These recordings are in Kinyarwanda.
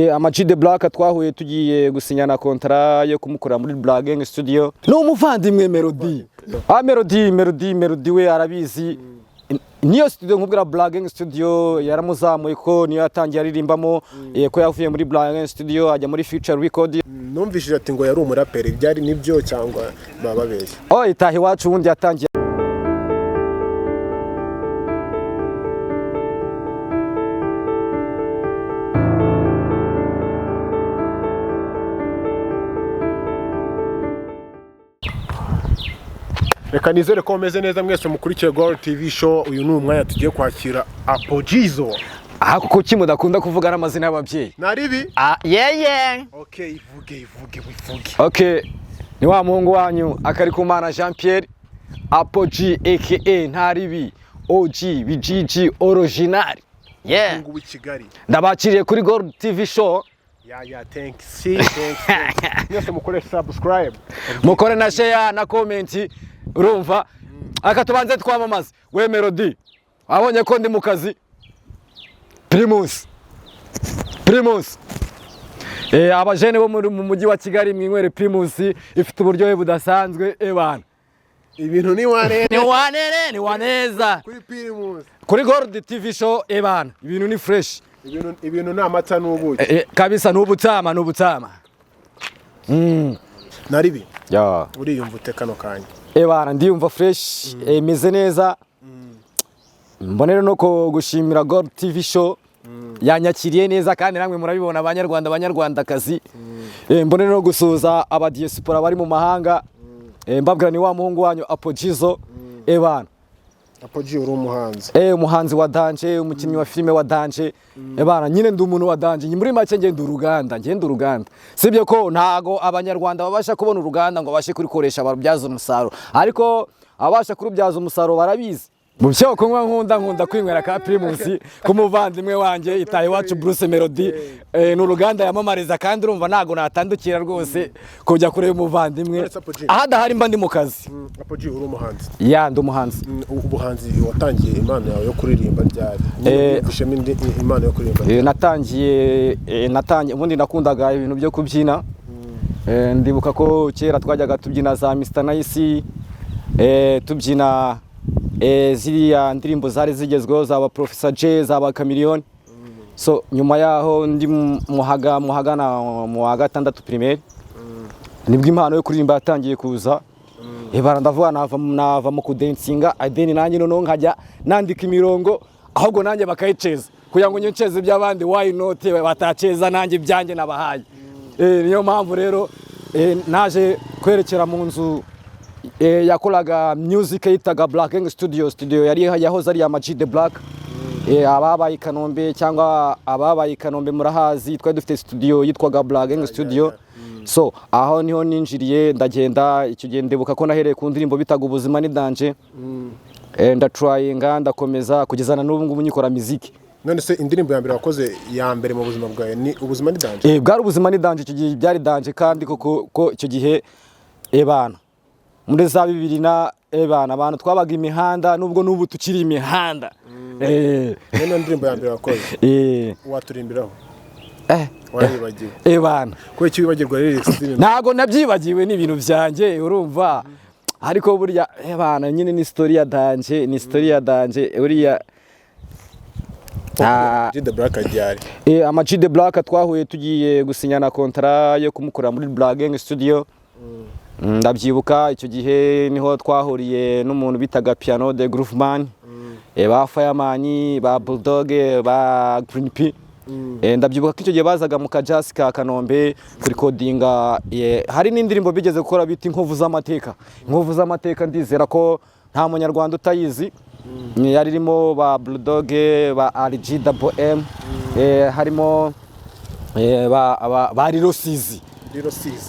Ama-G The Black twahuye tugiye gusinyana kontra yo kumukora muri Black Gang Studio. No muvandimwe Melody. Melody we arabizi. Niyo studio nkubwira Black Gang Studio yaramuzamuye ko niyo yatangiye aririmbamo ko yavuye muri Black Gang Studio ajya muri Future Record. Numvishije ati ngo yari umuraperi byari nibyo cyangwa bababeshye. Itahi wacu wundi yatangiye Reka nizere ko meze neza mwese mukurikiye Gold TV show. Uyu ni umwanya tugiye kwakira Apojizo. kuko kimudakunda kuvuga n'amazina y'ababyeyi. Naribi? Yeah. Okay, ivuge. Okay. Ni wa muhungu wanyu Akarikumana Jean Pierre Apoji aka Ntaribi OG BGG original. Yeah. Mungu w'Ikigali. Ndabakiriye kuri Gold TV show. Yeah, thanks. Mwese mukore subscribe. Mukore na share na comment. Urumva akatubanze twamamaza we Melody abonye ko ndi mu kazi Primus abajene bo mu mujyi wa Kigali mwinywere Primus ifite uburyohe budasanzwe ebana Ibintu ni waneza kuri Primus kuri Gold TV show ebana ibintu ni fresh ibintu ni amata n'ubuki kabisa n'ubutama Naribi ya uriyumva utekano kanya ebana ndiyumva fresh meze neza mbonera no ko gushimira Gold TV show yanyakiriye neza kandi namwe murabibona abanyarwandakazi mbonera no gusuza aba diaspora bari mu mahanga mbabwira ni wa muhungu wanyu Apojizo ebana Apoji uri umuhanzi umuhanzi wa danje umukinnyi wa filime wa danje ebana nyine ndi umuntu wa danje muri make ngenda uruganda sibyo ko ntago abanyarwanda babasha kubona uruganda ngo bashe kurikoresha barubyaza umusaruro ariko abasha kurubyaza umusaruro barabizi mu byo kunywa nkunda kwinywera ka Primus kumuvandimwe wanje Itahi wacu Bruce Melody n'uruganda yamamariza kandi urumva nago natandukira rwose kujya kureba umuvandimwe ahadahari mba ndi mu kazi Apoji uri umuhanzi ndi umuhanzi ubuhanzi watangiye impano yawe yo kuririmba ryari ufishemo impano yo kuririmba natangiye ubundi nakundaga ibintu byo kubyina ndibuka ko kera twajyaga tubyina za Mr Nice tubyina ziriya ndirimbo zari zigezweho zaba Professor J zaba Chameleone so nyuma yaho ndi muhagana mu wa gatandatu primaire nibwo impano yo kuririmba yatangiye kuza ebara ndavuga nava mu kudensinga ideni nanjye noneho nkajya nandika imirongo ahubwo nanjye bakayiceza kugira ngo nyoceze by'abandi why not bataceza nanjye byanjye nabahaye niyo mpamvu rero naje kwerekera mu nzu yakoraga music yitaga Black Gang Studio yari yahoze ari Ama-G The Black ababaye i Kanombe cyangwa ababaye i Kanombe murahazi twari dufite studio yitwaga Black Gang Studio so aho niho ninjiriye ndagenda icyo gihe ndibuka ko nahereye ku ndirimbo bitaga ubuzima ni danje ndatryinga ndakomeza kugezana n'ubu ngubu nyikora music. None se indirimbo ya mbere wakoze ya mbere mu buzima bwawe ni ubuzima ni danje bwari ubuzima ni danje icyo gihe byari danje kandi ko icyo gihe ebana muri za 2000 ebana abantu twabaga imihanda nubwo nubu tukiri imihanda none ndirimbo ya mbere wakoze waturimbiraho waribagiwe ebana ko iki wibagirwa lyrics ntago nabyibagiwe ni ibintu byanjye urumva ariko burya ebana nyine ni story ya danje uriya Ama-G The Black ajyari Ama-G The Black twahuye tugiye gusinyana kontra yo kumukora muri Black Gang Studio ndabyibuka icyo gihe niho twahuriye n'umuntu bitaga Piano de Grooveman ba Fireman ba Bulldog ba Green P ndabyibuka ko icyo gihe bazaga mu kajasi ka Kanombe kuri codinga hari n'indirimbo bigeze gukora biti inkovu z'amateka ndizera ko nta munyarwanda utayizi yari irimo ba Bulldog ba RGM harimo ba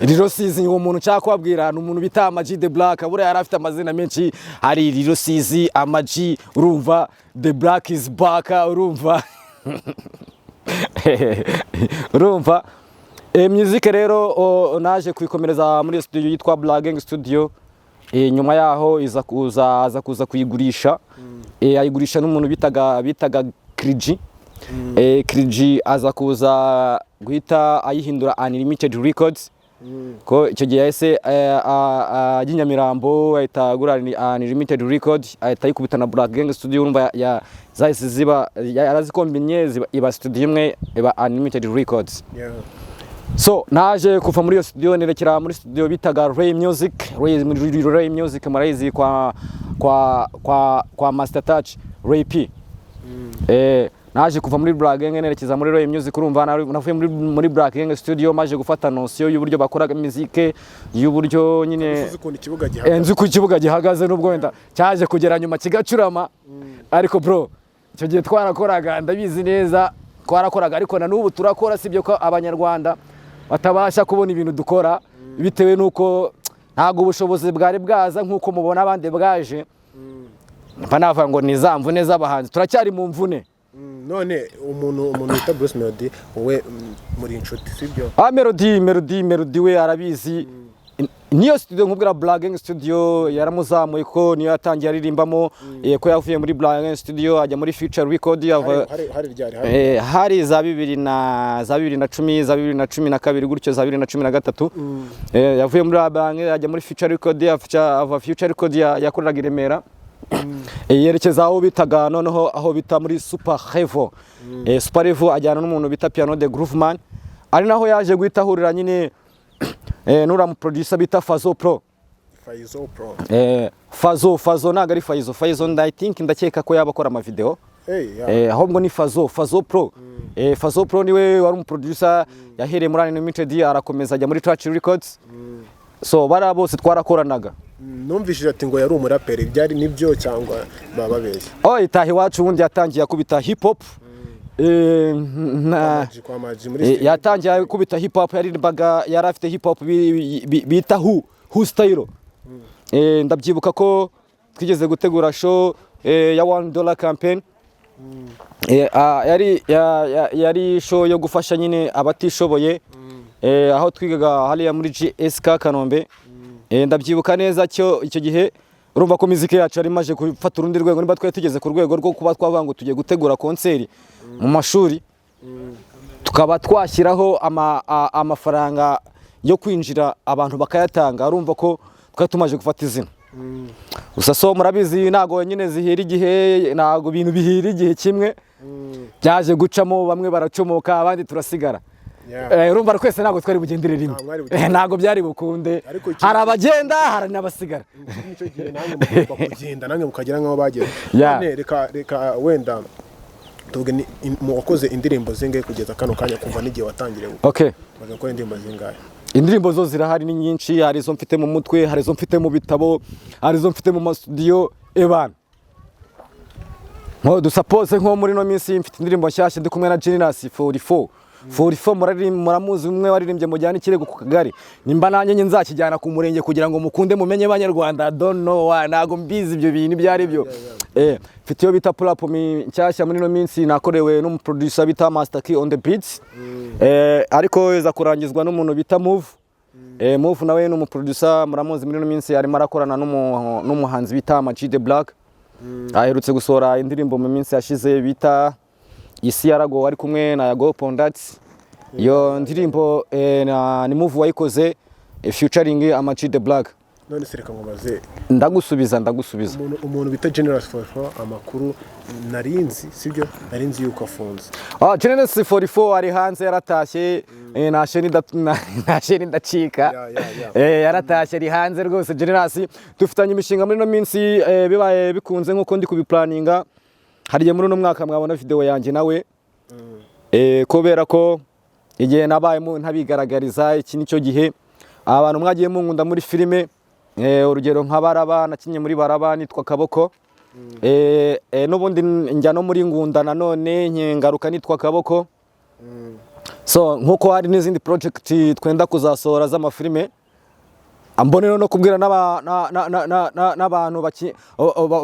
Lirosizi uwo muntu nshaka kubabwira ni umuntu bita Ama-G The Black buriya yari afite amazina menshi hari Lirosizi Ama-G urumva The Black is back urumva music rero naje kwikomereza muri studio yitwa Black Gang Studio nyuma yaho iza kuza kuyigurisha ayigurisha n'umuntu bitaga Kriji Kriji aza kuza guhita ayihindura Unlimited Records ko icyo gihe yahise ajya Nyamirambo ahita agura Unlimited Records ahita ayikubita na Black Gang Studio urumva zahise ziba yarazikombinye iba studio imwe iba Unlimited Records. So naje kuva muri iyo studio nerekera muri studio bitaga Ray Music. Ray Music marayizi kwa Master Touch Ray P. Naje kuva muri Black Gang nerekeza muri Ray Music urumva navuye muri Black Gang Studio maje gufata notion y'uburyo bakoraga music y'uburyo nyine nzi ku kibuga gihagaze n'ubwo wenda cyaje kugera nyuma kigacurama ariko bro icyo gihe twarakoraga ndabizi neza twarakoraga ariko na n'ubu turakora sibyo ko abanyarwanda batabasha kubona ibintu dukora bitewe nuko ntago ubushobozi bwari bwaza nkuko mubona abandi bwaje mpanavuga ngo nizamvune z'abahanzi turacyari mu mvune. None umuntu wita Bruce Melody wowe muri inshuti sibyo? Melody we arabizi niyo studio nkubwira Black Gang Studio yaramuzamuye ko niyo yatangiye aririmbamo ko yavuye muri Black Gang Studio ajya muri Future Record hari za 2010 za 2012 gutyo za 2013 yavuye muri Black Gang ajya muri Future Record ava Future Record yakoreraga i Remera yerekeza aho bitaga noneho aho bita muri Super Level. Super Level ajyana n'umuntu bita Piano de Grooveman ari naho yaje guhita ahurira nyine nura mu producer bita Fazo Pro. Fazo naga ari Fazo I think ndakeka ko yabakora ama video ahubwo ni Fazo Pro. Fazo Pro niwe wari mu producer yahereye muri Unlimited arakomeza ajya muri Touch Records. So bara bose twarakoranaga. Numvishije ati ngo yari umuraperi byari nibyo cyangwa bababeshye? Itahi wacu ubundi yatangiye kubita hip hop. Yatangiye kubita hip hop yaririmbaga yari afite hip hop bita who style. Ndabyibuka ko twigeze gutegura show ya $1 campaign. Yari show yo gufasha nyine abatishoboye aho twigaga haliya muri GSK Kanombe. Ndabyibuka neza cyo icyo gihe urumva ko muzika yacu ari maje gufata urundi rwego niba twaye tugeze ku rwego rwo kuba twavuga ngo tugiye gutegura konseri mu mashuri tukaba twashyiraho amafaranga yo kwinjira abantu bakayatanga urumva ko twatumaje gufata izina. Gusa so murabizi nago nyine zihira igihe nago bintu bihira igihe kimwe byaje gucamo bamwe baracomoka abandi turasigara. Urumva kwese ntago twari bugendere rimwe ntago byari bukunde hari abagenda hari n'abasigara nicyo gihe namwe mugomba kugenda namwe mukagira nkaho bageze. Reka wenda tuvuge mu wakoze indirimbo zingahe kugeza kano kanya kuva n'igihe watangiriye maze gukora indirimbo zingahe? Indirimbo zo zirahari ni nyinshi hari izo mfite mu mutwe hari izo mfite mu bitabo hari izo mfite mu studio ebana nko dusapose nko muri no minsi mfite indirimbo nshyashya ndi kumwe na Genius 44 muramuzi umwe waririmbye mujyana ikirego ku kagari nimba nanjye nzakijyana ku murenge kugira ngo mukunde mumenye abanyarwanda don't know nago mbizi ibyo bintu byari byo. Mfite yo bita pull up nshyashya muri no minsi nakorewe n'umu producer bita Master Key on the beats. Ariko iza kurangizwa n'umuntu bita Move. Move nawe n'umu producer muramuzi muri no minsi arimo arakorana n'umuhanzi bita Maji the Black. Aherutse gusohora indirimbo mu minsi yashize bita Isi yarago ari kumwe na Yago Pondats. Yo ndirimbo ni Move wayikoze featuring Amachi the Black. None sereka ngobaze ndagusubiza umuntu bita Genius 44 amakuru narinzi sibyo narinzi yuko afunze. Genius 44 ari hanze yaratashye nasheni ndacika yaratashye ari hanze rwose. Genius dufitanye imishinga muri no minsi bibaye bikunze nkuko ndi kubiplaninga hariye muri no mwaka mwabona video yanjye nawe kubera ko igihe nabaye mu ntabigaragariza iki nicyo gihe abantu mwagiye munkunda muri filime urugero nka Baraba nakinye muri Baraba nitwa Kaboko n'ubundi njya no muri Ngunda nanone nkengaruka nitwa Kaboko. So nkuko hari n'izindi project twenda kuzasohora z'amafilime ambonero no kubwira n'abantu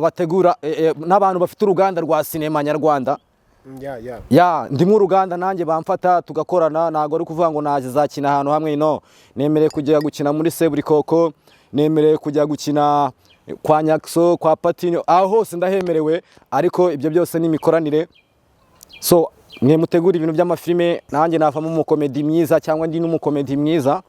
bategura n'abantu bafite uruganda rwa sinema nyarwanda. Ndi mu ruganda nanjye bamfata tugakorana nago ari kuvuga ngo naje zakina ahantu hamwe no nemereye kujya gukina muri Seburikoko nemereye kujya gukina kwa Nyakso kwa Patinyo aho hose ndahemerewe ariko ibyo byose ni imikoranire. So mwe mutegura ibintu by'amafilime nanjye navamo umukomedi mwiza cyangwa ndi n'umukomedi mwiza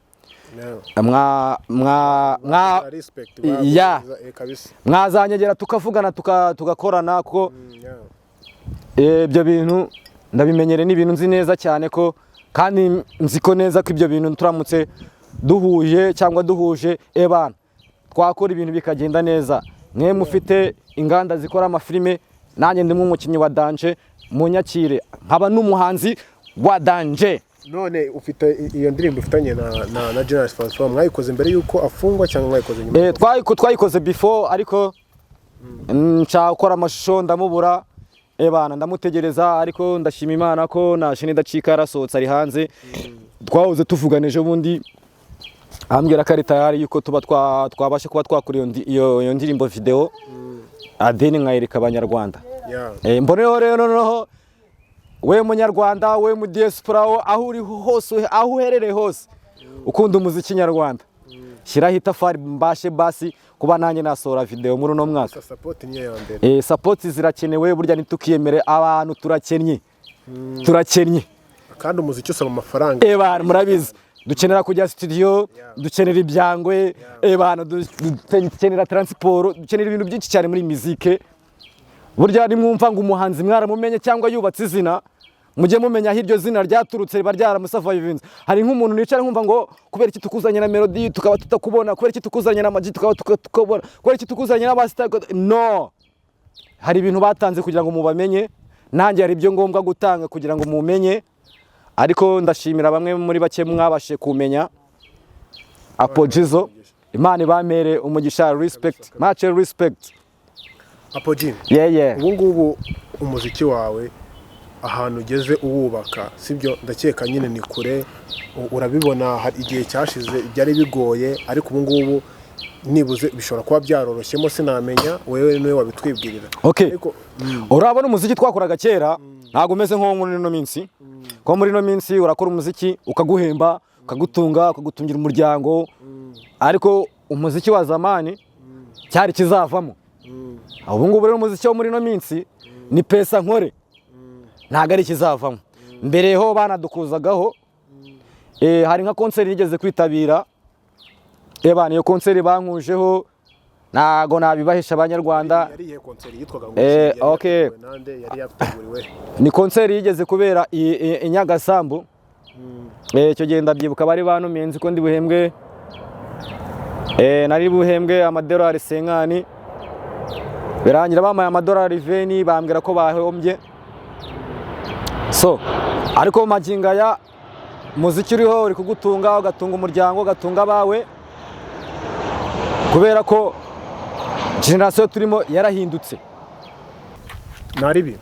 mwazanyegera tukavugana tugakorana kuko ibyo bintu ndabimenyere n'ibintu nzi neza cyane ko kandi nziko neza ko ibyo bintu turamutse duhuje cyangwa duhuje ebana twakora ibintu bikagenda neza. Mwe mufite inganda zikora amafilime nanjye ndimo umukinnyi wa Danje munyakire nkaba n'umuhanzi wa Danje. None ufite iyo ndirimbo ufitanye na General Francois mwayikoze mbere yuko afungwa cyangwa mwayikoze nyuma? Twayikoze before ariko nshaka gukora amashusho ndamubura ebana ndamutegereza ariko ndashima Imana ko nashe ndacika yarasohotse ari hanze. Twahoze tuvuganije ubundi ambwira ko ari tayari yuko tuba twabashe kuba twakora iyo ndirimbo video adeni nkayereka abanyarwanda. Mboneho rero noneho we munyarwanda we mu diaspora aho uri hose aho uherereye hose ukunda umuziki nyarwanda shyiraho itafari mbashe basi kuba nanjye nasohora video muri uno mwaka. Support zirakenewe burya nitukiyemere abantu turakennye kandi umuziki usaba amafaranga murabizi dukenera kujya studio dukenera ibyangwe dukenera transport dukenera ibintu byinshi cyane muri muzike. Burya nimwumva ngo umuhanzi mwaramumenye cyangwa yubatse izina mujye mumenya hiryo zina ryaturutse riba ryaramusurvivinze. Hari nk'umuntu nicara nkumva ngo kubera iki tukuzanye na melody tukaba tutakubona, kubera iki tukuzanye na Magi tukaba tukabona, kubera iki tukuzanye na Basta. No, hari ibintu batanze kugira ngo mubamenye, nanjye hari ibyo ngombwa gutanga kugira ngo mumenye. Ariko ndashimira bamwe muri bake mwabashe kumenya Apojizo, Imana ibamere umugisha, respect, much respect. Apogin, ubu ngubu umuziki wawe ahantu ugeze uwubaka sibyo, ndakeka nyine ni kure, urabibona hari igihe cyashize byari bigoye ariko ubu ngubu nibuze bishobora kuba byaroroshyemo sinamenya wewe niwe wabitwibwirira. Urabona umuziki twakoraga kera ntago umeze nko muri no minsi, ko muri no minsi urakora umuziki ukaguhemba ukagutunga ukagutungira umuryango, ariko umuziki wa zamani cyari kizavamo. Ubu ngubu rero umuziki wo muri no minsi ni pesa nkore ntago ari kizavamo. Mbere ho banadukuzagaho hari nka concert yigeze kwitabira ebana, iyo concert bankujeho nago nabibahesha abanyarwanda. Ni concert yigeze kubera i Nyagasambu. Icyo gihe ndabyibuka bari banumenze ko ndi buhembwe nari buhembwe amadolari 50, birangira bamaye amadolari 20 bambwira ko bahombye. So ariko maginga ya muziki uriho uri kugutunga, ugatunga umuryango, ugatunga abawe, kubera ko generation turimo yarahindutse. Naribi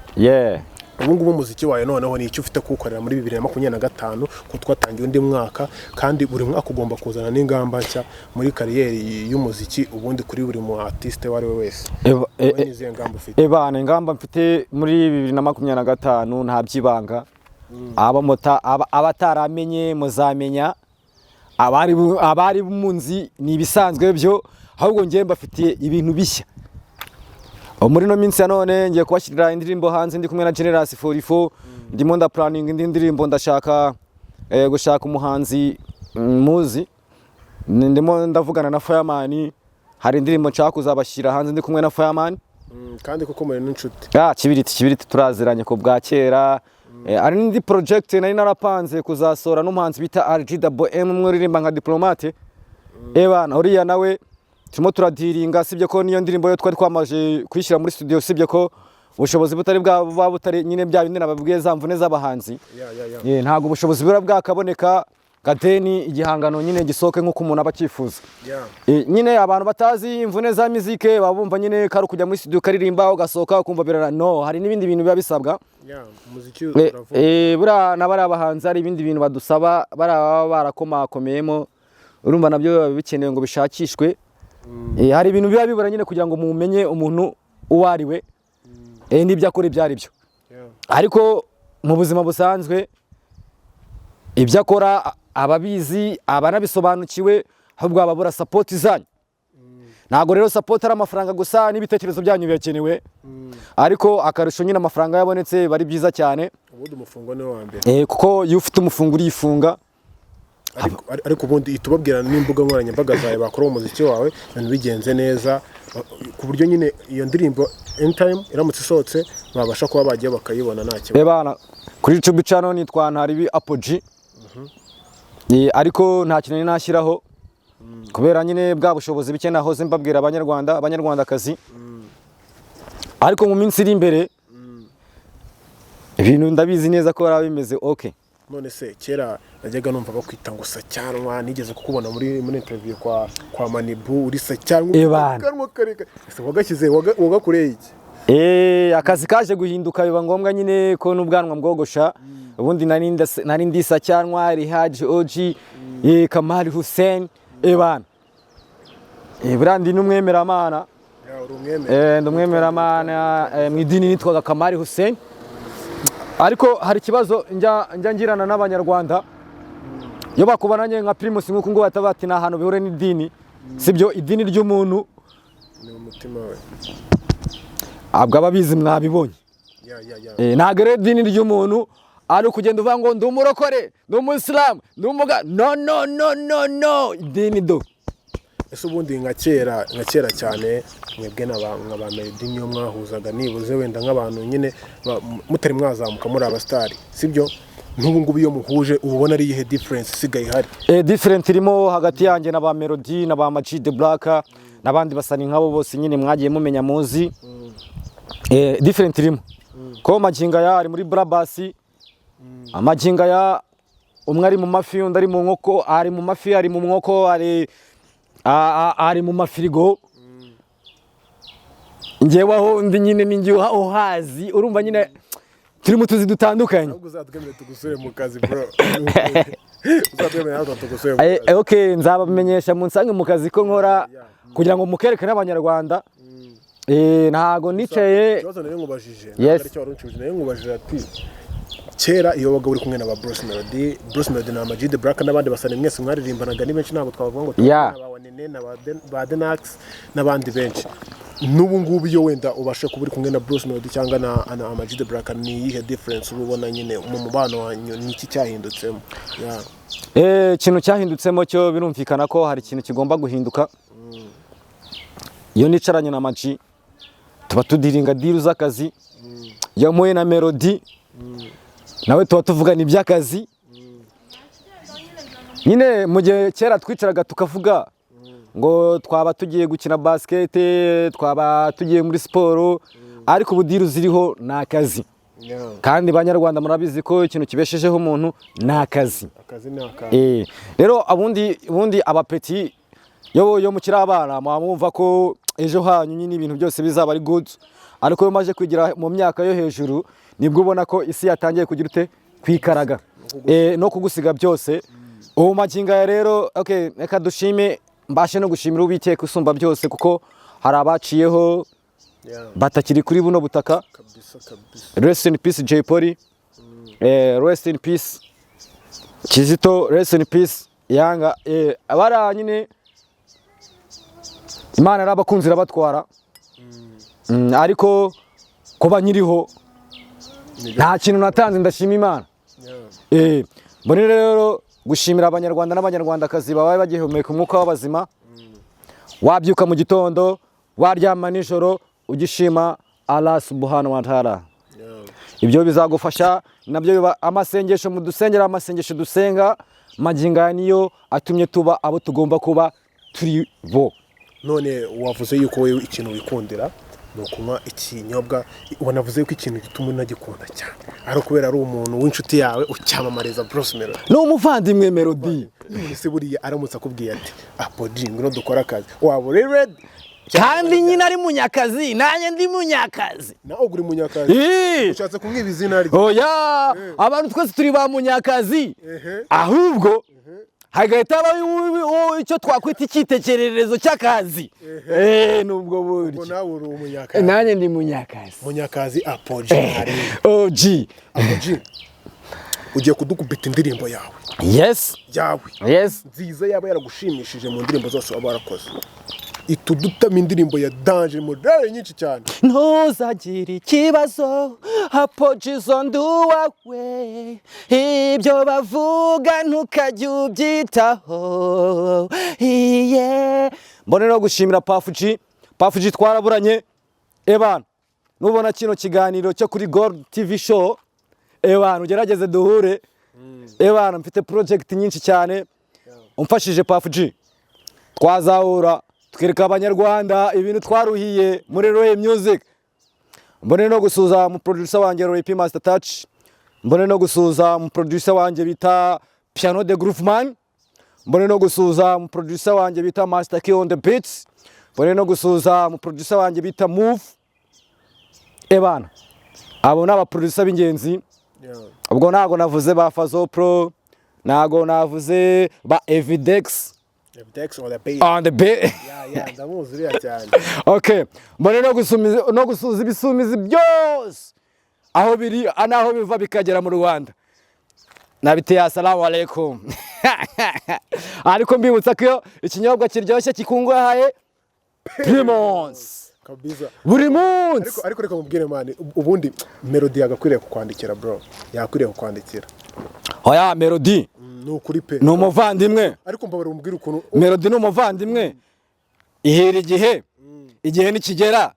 ubu ngubu umuziki wawe noneho ni icyo ufite kuwukorera muri 2025 ko twatangiye undi mwaka, kandi buri mwaka ugomba kuzana n'ingamba nshya muri kariyeri y'umuziki ubundi kuri buri mu artiste wari we wese. Ebana ingamba mfite muri 2025 nta byibanga. Abataramenye muzamenya, abari munzi ni ibisanzwe byo, ahubwo ngiye mbafitiye ibintu bishya. Muri no minsi ya none ngiye kubashyirira indirimbo hanze ndi kumwe na General 44, ndimo nda planning indi ndirimbo, ndashaka gushaka umuhanzi muzi, ndimo ndavugana na Fireman, hari indirimbo nshaka kuzabashyira hanze ndi kumwe na Fireman. Kandi kuko muri n'inshuti kibiriti turaziranye ko bwa kera. Ari n'indi project nari narapanze kuzasora n'umuhanzi bita RGWM mwuririmba nka Diplomate. Ebana uriya nawe turimo turadiringa, sibyo ko niyo ndirimbo yo twari twamaje kwishyira muri studio, sibyo ko ubushobozi butari butari nyine bya bindi nababwiye zamvune z'abahanzi. Ntago ubushobozi bura bwakaboneka gadeni igihangano nyine gisoke nkuko umuntu abakifuza. Nyine abantu batazi imvune za muzike babumva nyine kari kujya muri studio karirimba ugasoka ukumva birara. No, hari n'ibindi bintu biba bisabwa. Umuziki bura nabari abahanzi hari ibindi bintu badusaba barakomakomeyemo, urumva nabyo bikenewe ngo bishakishwe. Hari ibintu biba bibura nyine kugira ngo mumenye umuntu uwari we n'ibyo akora ibyari byo. Ariko mu buzima busanzwe ibyo akora ababizi abanabisobanukiwe, ahubwo ababura support zanyu. ntago rero support ari amafaranga gusa n'ibitekerezo byanyu birakenewe ariko akarusho nyine amafaranga yabonetse bari byiza cyane ubundi umufungo ni wa mbere kuko iyo ufite umufungo urifunga ariko ubundi itubabwira n'imbuga nkoranyambaga zawe bakora umuziki wawe ibintu bigenze neza ku buryo nyine iyo ndirimbo anytime iramutse isohotse babasha kuba bagiye bakayibona nta kibazo bana kuri YouTube channel nitwa Ntaribi Apogee ariko nta kintu nashyiraho kubera nyine bwa bushobozi bike nahoze mbabwira abanyarwandakazi ariko mu minsi iri imbere ibintu ndabizi neza ko bara bimeze okay. None se kera najyaga numva bakwita ngo Sacyanwa nigeze kukubona muri interview kwa Manibu uri Sacyanwa kanwa kareka ese wagashyize wagakureye iki akazi kaje guhinduka biba ngombwa nyine ko n'ubwanwa bwogosha ubundi nari ndi Sacyanwa Rihaji Oji Kamali Hussein bana brandi n'umwemeramana ndumwemeramana mu idini nitwaga Kamali Hussein ariko hari kibazo njya ngirana n'abanyarwanda yo bakubananye nka Primus nkuko ngo batabati na hano bihure n'idini sibyo idini ry'umuntu ni umutima we abwo ababizi mwabibonye ntago rero idini ry'umuntu ari kugenda uvuga ngo ndi umurokore ndi umusilamu ndi umuga no idini do ese ubundi nka kera cyane mwebwe n'aba Melody niyo mwahuzaga nibuze wenda nk'abantu nyine mutari mwazamuka muri abastari sibyo n'ubu ngubu iyo muhuje ubona ari ihe difference isigaye hari different irimo hagati yanjye na ba Melody na ba Maji the Black n'abandi basani nk'abo bose nyine mwagiye mumenya muzi different irimo ko Majinga ya ari muri Brabasi Amajinga ya umwe ari mu mafi undi ari mu nkoko ari mu mafi ari mu nkoko ari mu mafirigo ngewaho ndi nyine ningiye uhazi urumva nyine turi mu tuzi dutandukanye uzatwemerera tugusure mu kazi bro uzatwemerera tugusure okay nzabamenyesha mu nsange mu kazi ko nkora kugira ngo mukerekane abanyarwanda ntago nicaye cyozo nari ngubajije ari cyo warunchuje nari ngubajije ati kera iyo waga uri kumwe na ba Bruce Melody na Maji the Black n'abandi basane mwese mwaririmbanaga ni benshi ntabwo twavuga ngo Wanene na ba Denax n'abandi benshi n'ubu ngubu iyo wenda ubashe kuba uri kumwe na Bruce Melody cyangwa na Maji the Black ni ihe difference ubona nyine mu mubano wanyu niki cyahindutsemo ikintu cyahindutsemo cyo birumvikana ko hari ikintu kigomba guhinduka iyo nicaranye na Maji tuba tudiringa diru z'akazi yamuye na Melody nawe tuba tuvugana iby'akazi nyine mu gihe kera twicaraga tukavuga ngo twaba tugiye gukina basket twaba tugiye muri siporo ariko ubudiru ziriho n'akazi kandi banyarwanda murabizi ko ikintu kibeshejeho umuntu n'akazi rero ubundi abapeti yo mukiri abana mwumva ko ejo hanyu nyine ibintu byose bizaba ari good ariko iyo maje kwigira mu myaka yo hejuru nibwo ubona ko isi yatangiye kugira ute kwikaraga no kugusiga byose ubu Majinga ya rero okay reka dushime mbashe no gushimira ubiteka usumba byose kuko hari abaciyeho batakiri kuri buno butaka rest in peace Jay Polly rest in peace Kizito rest in peace Yanga abara nyine Imana arabakunzi rabatwara ariko kuba nyiriho nta kintu natanze ndashima Imana mbone rero gushimira abanyarwanda n'abanyarwandakazi babaye bagihumeka umwuka w'abazima wabyuka mu gitondo waryama nijoro ugishima Allah subhanahu wa ta'ala ibyo bizagufasha nabyo biba amasengesho mu dusengera amasengesho dusenga Majinga niyo atumye tuba abo tugomba kuba turi bo none wavuze yuko wewe ikintu wikundira no kunywa ikinyobwa wanavuze yuko ikintu gituma unagikunda cyane ari kubera ari umuntu w'inshuti yawe ucyamamariza Bruce Melody no umuvandimwe Melody ese buriya aramutse akubwiye ati Apogee ngino dukora akazi waba uri ready kandi nyine ari munyakazi nanjye ndi munyakazi nawe uri munyakazi ushatse kumwiba izina rye oya abantu twese turi ba munyakazi ahubwo hagahita icyo twakwita icyitekererezo cy'akazi nubwo buryo nawe uri umunyakazi nanjye ndi munyakazi Apogee Apogee ugiye kudukubita indirimbo yawe yes yawe yes nziza yaba yaragushimishije mu ndirimbo zose waba warakoze itudutamo indirimbo ya Danger modale nyinshi cyane. Ntuzagire ikibazo apojizo nduwawe ibyo bavuga ntukajye ubyitaho iye. Mbone no gushimira Puff G twaraburanye ebana. Nubona kino kiganiro cyo kuri Gold TV show ebana ugerageze duhure ebana. Mfite project nyinshi cyane umfashije Puff G twazahura twereka abanyarwanda ibintu twaruhiye muri Roy Music. Mbone no gusuza mu producer wanjye Roy P Master Touch. Mbone no gusuza mu producer wanjye bita Piano de Grooveman. Mbone no gusuza mu producer wanjye bita Master Key on the Beats. Mbone no gusuza mu producer wanjye bita Move ebana. Abo naba producer b'ingenzi. Ubwo nago navuze ba Fazo Pro, nago navuze ba Evidex on the beat. On the beat. Yeah, ndamuzuriya cyane. Okay. Mbone no gusuza ibisumizi byose aho biri anaho biva bikagera mu Rwanda. Nabiteye assalamu alaikum. Ariko mbibutsa ko ikinyobwa kiryoshye kikungahaye Primus. Kabisa. Buri munsi. Ariko reka mubwire mani ubundi Melody yagakwiriye kukwandikira bro. Yakwiriye kukwandikira. Oya Melody. Nukuri pe. No muvandimwe. Ariko mbabara umbwire ukuntu Melody no muvandimwe. Ihera igihe nikigera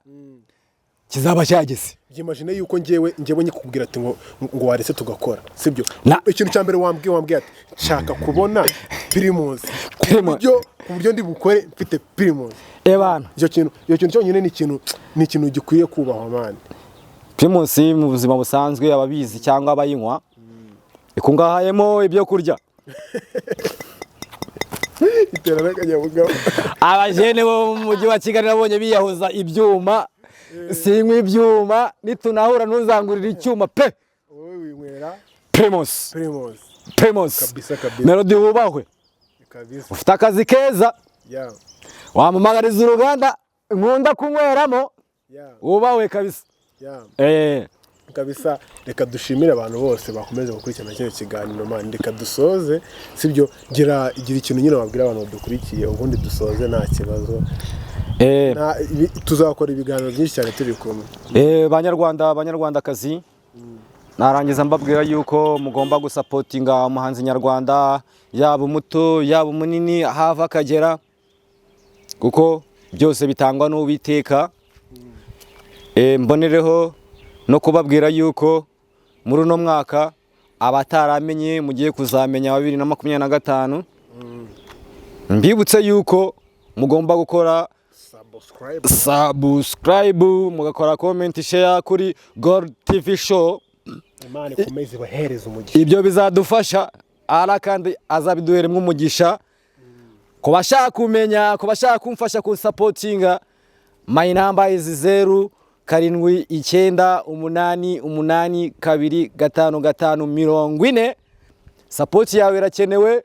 kizaba cyageze. Imagine yuko njyewe nyikubwira ati ngo warese tugakora sibyo. Ikintu cya mbere wambwiye ati nshaka kubona Primus. Ku buryo ndi bukore mfite Primus. Ebana. Iyo kintu cyonyine ni ikintu gikwiye kubahwa mani. Primus mu buzima busanzwe ababizi cyangwa abayinywa ikungahayemo ibyo kurya. Iterana kanyabugabo. Abajene bo mu mujyi wa Kigali nabonye biyahuza ibyuma. Sinywa ibyuma nitunahura ntuzangurira icyuma pe. Wowe winywera Primus. Kabisa. Melody wubahwe. Kabisa. Ufite akazi keza. Yeah. Wamamagariza uruganda nkunda kunyweramo. Yeah. Wubahwe kabisa. Yeah. Kabisa reka dushimire abantu bose bakomeze gukurikirana kino kiganiro man. Reka dusoze sibyo gira ikintu nyine wabwira abantu badukurikiye ubundi dusoze nta kibazo. Tuzakora ibiganiro byinshi cyane turi kumwe. Banyarwandakazi narangiza mbabwira yuko mugomba gusapotinga umuhanzi nyarwanda yaba umuto yaba munini hava akagera kuko byose bitangwa n'Uwiteka. Mbonereho no kubabwira yuko muri uno mwaka abataramenye mugiye kuzamenya 2025. Mbibutse yuko mugomba gukora subscribe mugakora comment share kuri Gold TV show. Imana ikomeze bahereza umugisha. Ibyo bizadufasha kandi azabiduheremo umugisha. Kubashaka kumenya kubashaka kumfasha ku supportinga my number is 0789825540. Support yawe irakenewe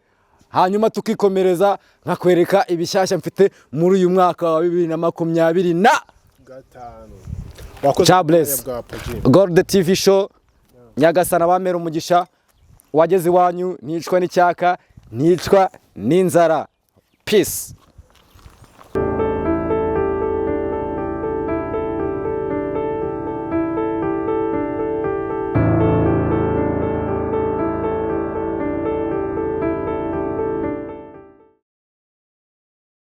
hanyuma tukikomereza nkakwereka ibishyashya mfite muri uyu mwaka wa 2025. God bless. Gold TV show. Nyagasana bamera umugisha wageze iwanyu nicwa n'icyaka nicwa n'inzara. Peace.